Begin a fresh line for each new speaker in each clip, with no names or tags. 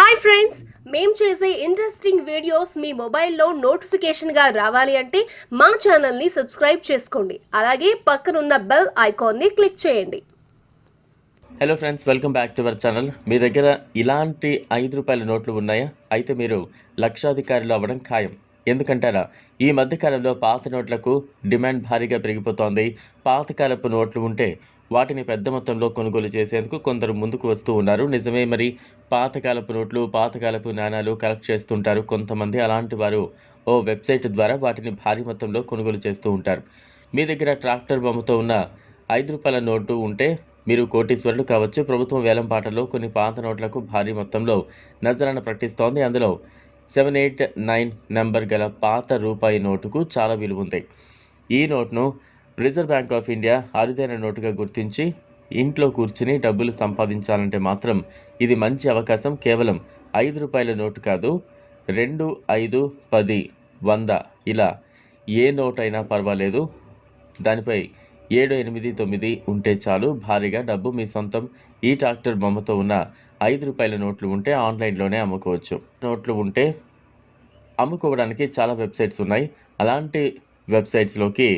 Hi friends, మేము చేసే interesting videos మీ మొబైల్లో నోటిఫికేషన్గా రావాలి అంటే మా ఛానల్ని సబ్స్క్రైబ్ చేసుకోండి. అలాగే పక్కనున్న బెల్ ఐకాన్ని క్లిక్ చేయండి.
Hello friends, welcome back to our channel. మీ దగ్గర ఇలాంటి ₹5 నోట్లు ఉన్నాయా? అయితే మీరు లక్షాధికారులు అవ్వడం ఖాయం. ఎందుకంటారా? ఈ మధ్యకాలంలో పాత నోట్లకు డిమాండ్ భారీగా పెరిగిపోతోంది. పాతకాలపు నోట్లు ఉంటే వాటిని పెద్ద మొత్తంలో కొనుగోలు చేసేందుకు కొందరు ముందుకు వస్తూ ఉన్నారు. నిజమే మరి. పాతకాలపు నోట్లు, పాతకాలపు నాణాలు కలెక్ట్ చేస్తుంటారు కొంతమంది. అలాంటి వారు ఓ వెబ్సైట్ ద్వారా వాటిని భారీ మొత్తంలో కొనుగోలు చేస్తూ ఉంటారు. మీ దగ్గర ట్రాక్టర్ బొమ్మతో ఉన్న ₹5 నోటు ఉంటే మీరు కోటీశ్వరులు కావచ్చు. ప్రభుత్వం వేలంపాటలో కొన్ని పాత నోట్లకు భారీ మొత్తంలో నజరాన ప్రకటిస్తోంది. అందులో 789 నెంబర్ గల పాత రూపాయి నోటుకు చాలా విలువ ఉంది. ఈ నోట్ను రిజర్వ్ బ్యాంక్ ఆఫ్ ఇండియా అరుదైన నోటుగా గుర్తించి ఇంట్లో కూర్చుని డబ్బులు సంపాదించాలంటే మాత్రం ఇది మంచి అవకాశం. కేవలం ₹5 నోటు కాదు, 2, 5, 10, 100 ఇలా ఏ నోట్ అయినా పర్వాలేదు. దానిపై 7, 8, 9 ఉంటే చాలు. భారీగా డబ్బు మీ సొంతం. ఈ ట్రాక్టర్ బొమ్మతో ఉన్న ₹5 నోట్లు ఉంటే ఆన్లైన్లోనే అమ్ముకోవచ్చు. నోట్లు ఉంటే అమ్ముకోవడానికి చాలా వెబ్సైట్స్ ఉన్నాయి. అలాంటి వెబ్సైట్స్లోకి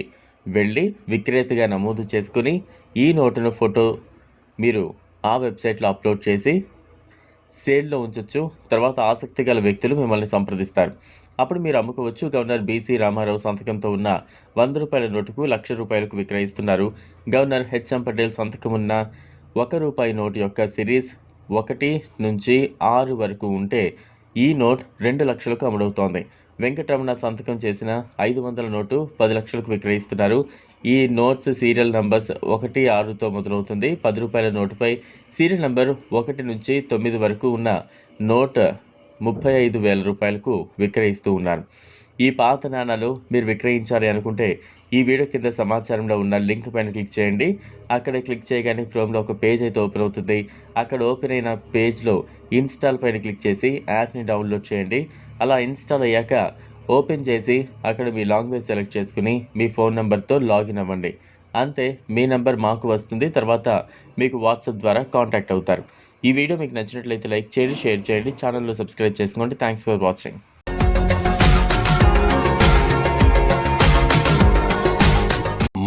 వెళ్ళి విక్రేతగా నమోదు చేసుకుని ఈ నోటును ఫోటో మీరు ఆ వెబ్సైట్లో అప్లోడ్ చేసి సేల్లో ఉంచవచ్చు. తర్వాత ఆసక్తి గల వ్యక్తులు మిమ్మల్ని సంప్రదిస్తారు. అప్పుడు మీరు అమ్ముకోవచ్చు. గవర్నర్ బీసీ రామారావు సంతకంతో ఉన్న ₹100 నోటుకు ₹1,00,000కు విక్రయిస్తున్నారు. గవర్నర్ హెచ్ఎం పటేల్ సంతకం ఉన్న ₹1 నోటు యొక్క సిరీస్ 1 నుంచి 6 వరకు ఉంటే ఈ నోట్ 2 లక్షలకు అమ్ముడవుతోంది. వెంకటరమణ సంతకం చేసిన 500 నోటు 10 లక్షలకు విక్రయిస్తున్నారు. ఈ నోట్స్ సీరియల్ నంబర్స్ 1, 6తో మొదలవుతుంది. ₹10 నోటుపై సీరియల్ నంబర్ 1 నుంచి 9 వరకు ఉన్న నోట్ ₹35,000కు విక్రయిస్తూ ఉన్నారు. ఈ పాత నాణాలు మీరు విక్రయించాలి అనుకుంటే ఈ వీడియో కింద సమాచారంలో ఉన్న లింక్ పైన క్లిక్ చేయండి. అక్కడ క్లిక్ చేయగానే క్రోమ్లో ఒక పేజ్ అయితే ఓపెన్ అవుతుంది. అక్కడ ఓపెన్ అయిన పేజ్లో ఇన్స్టాల్ పైన క్లిక్ చేసి యాప్ని డౌన్లోడ్ చేయండి. అలా ఇన్స్టాల్ అయ్యాక ఓపెన్ చేసి అక్కడ మీ లాంగ్వేజ్ సెలెక్ట్ చేసుకుని మీ ఫోన్ నెంబర్తో లాగిన్ అవ్వండి. అంతే, మీ నెంబర్ మాకు వస్తుంది. తర్వాత మీకు వాట్సాప్ ద్వారా కాంటాక్ట్ అవుతారు. ఈ వీడియో మీకు నచ్చినట్లయితే లైక్ చేయండి, షేర్ చేయండి, ఛానల్లో సబ్స్క్రైబ్ చేసుకోండి. Thanks for watching.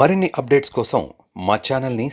మరిన్ని అప్డేట్స్ కోసం మా ఛానల్ని